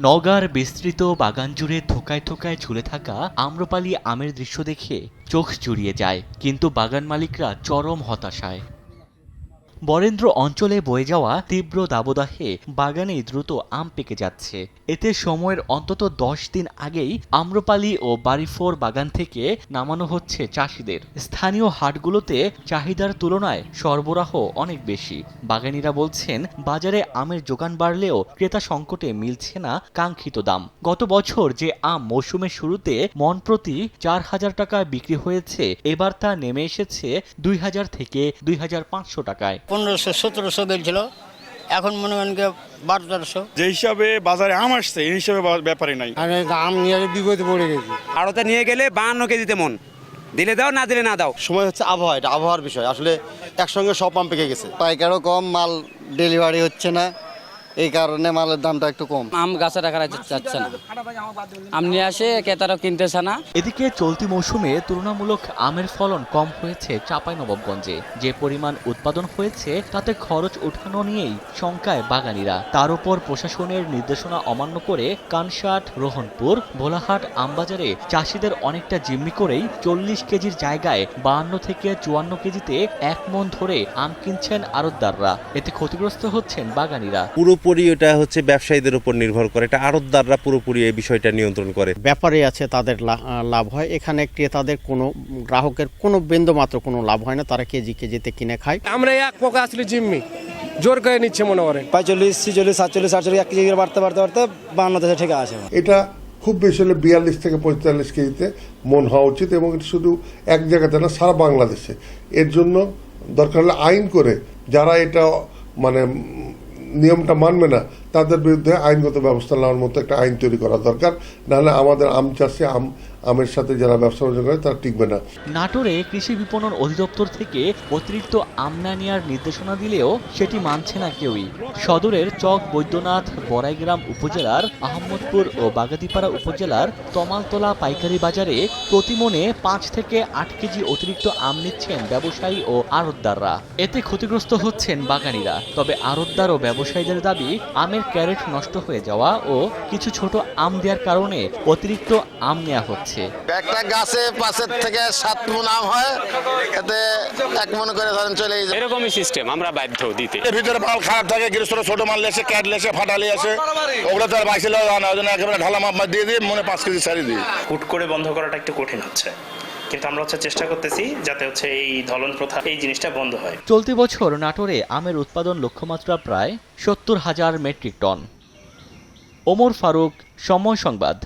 নওগাঁর বিস্তৃত বাগান জুড়ে থোকায় থোকায় ঝুলে থাকা আম্রপালি আমের দৃশ্য দেখে চোখ জুড়িয়ে যায়, কিন্তু বাগান মালিকরা চরম হতাশায়। বরেন্দ্র অঞ্চলে বয়ে যাওয়া তীব্র দাবদাহে বাগানেই দ্রুত আম পেকে যাচ্ছে। এতে সময়ের অন্তত 10 দিন আগেই আম্রপালি ও বাড়িফোর বাগান থেকে নামানো হচ্ছে চাষিদের। স্থানীয় হাটগুলোতে চাহিদার তুলনায় সরবরাহ অনেক বেশি। বাগানীরা বলছেন, বাজারে আমের যোগান বাড়লেও ক্রেতা সংকটে মিলছে না কাঙ্ক্ষিত দাম। গত বছর যে আম মৌসুমের শুরুতে মন প্রতি 4,000 টাকায় বিক্রি হয়েছে, এবার তা নেমে এসেছে 2,000 থেকে 2,500 টাকায়। 1500-1700 বেলছিল, এখন মনে করেন 1200-1300। যে হিসাবে বাজারে আম আসছে এই হিসাবে ব্যাপারে নাই। আমি আম নিয়ে বিপদে পড়ে গেছি। আড়তে নিয়ে গেলে 52 কেজিতে মন, দিলে দাও না দিলে না দাও। সময় হচ্ছে আবহাওয়া, এটা আবহাওয়ার বিষয়। আসলে একসঙ্গে সব আম পেকে গেছে, পাইকারও কম, মাল ডেলিভারি হচ্ছে না, এই কারণে মালের দামটা একটু কম। আম গাছে রাখা যাচ্ছে না, আম নিয়ে আসে ক্রেতারাও কিনতেছে না। এদিকে চলতি মৌসুমে তুলনামূলক আমের ফলন কম হয়েছে চাঁপাইনবাবগঞ্জে। যে পরিমাণ উৎপাদন হয়েছে তাতে খরচ ওঠানো নিয়েই শঙ্কায় বাগানীরা। তার উপর প্রশাসনের নির্দেশনা অমান্য করে কানসাট, রোহনপুর, ভোলাহাট আমবাজারে চাষিদের অনেকটা জিম্মি করেই 40 কেজির জায়গায় 52 থেকে 54 কেজিতে 1 মণ ধরে আম কিনছেন আড়তদাররা। এতে ক্ষতিগ্রস্ত হচ্ছেন বাগানীরা। পুরোপুরি এটা হচ্ছে ব্যবসায়ীদের উপর নির্ভর করে, এটা আড়তদাররা পুরোপুরি এই বিষয়টা নিয়ন্ত্রণ করে। ব্যাপারে আছে তাদের লাভ হয়, এখানে ক্রেতাদের কোনো গ্রাহকের কোনো বিন্দু মাত্র কোনো লাভ হয় না, তারা কেজিতে কিনে খায়। আমরা এক পকা আসলে জিম্মি জোর করে নিচ্ছে মনে করেন 45, 46, 47, 48 এক কেজি বাড়তে বাড়তে বাড়তে 52 থেকে আসে। এটা খুব বেশি হলে 42 থেকে 45 কেজিতে মন হওয়া উচিত, এবং এটা শুধু এক জায়গাতে না, সারা বাংলাদেশে। এর জন্য দরকার হলে আইন করে যারা এটা মানে নিয়মটা মানবে না তাদের বিরুদ্ধে আইনগত ব্যবস্থা নেওয়ার মতো একটা আইন তৈরি করা দরকার। নাহলে আমাদের আম চাষে আমের সাথে যারা ব্যবসা বাণিজ্য করে তারা টিকবে না। নাটোরে কৃষি বিপণন অধিদপ্তর থেকে অতিরিক্ত আম না নেওয়ার নির্দেশনা দিলেও সেটি মানছে না কেউই। সদরের চক বৈদ্যনাথ বড়াইগ্রাম উপজেলার আহমদপুর ও বাগাতিপাড়া উপজেলার তমালতলা পাইকারি বাজারে প্রতি মণে 5 থেকে 8 কেজি অতিরিক্ত আম নিচ্ছেন ব্যবসায়ী ও আড়তদাররা। এতে ক্ষতিগ্রস্ত হচ্ছেন বাগানীরা। তবে আড়তদার ও ব্যবসায়ীদের দাবি, আমের ক্যারেট নষ্ট হয়ে যাওয়া ও কিছু ছোট আম দেওয়ার কারণে অতিরিক্ত আম নেওয়া হচ্ছে। একটা গাছে 5 থেকে 7 মণ আম হয়, এতে 1 মণ করে ধরেন চলে যায়। এরকমই সিস্টেম, আমরা বাধ্য দিতে। এর ভিতরে মাল খারাপ থাকে, গৃহস্থ ছোট মাল লেসে, ক্যাট লেসে, ফাটালি আসে, ওগুলো তো আর বাইসে না, ওই জন্য একেবারে ঢালা মাপ দিয়ে মনে 5 কেজি ছাড়ি দিই। হুট করে বন্ধ করাটা একটু কঠিন হচ্ছে, কিন্তু আমরা চেষ্টা করতেছি যাতে এই ধলন প্রথা এই জিনিসটা বন্ধ হয়। চলতি বছর নাটোরে আমের উৎপাদন লক্ষ্যমাত্রা প্রায় 70,000 মেট্রিক টন। ওমর ফারুক, সময় সংবাদ।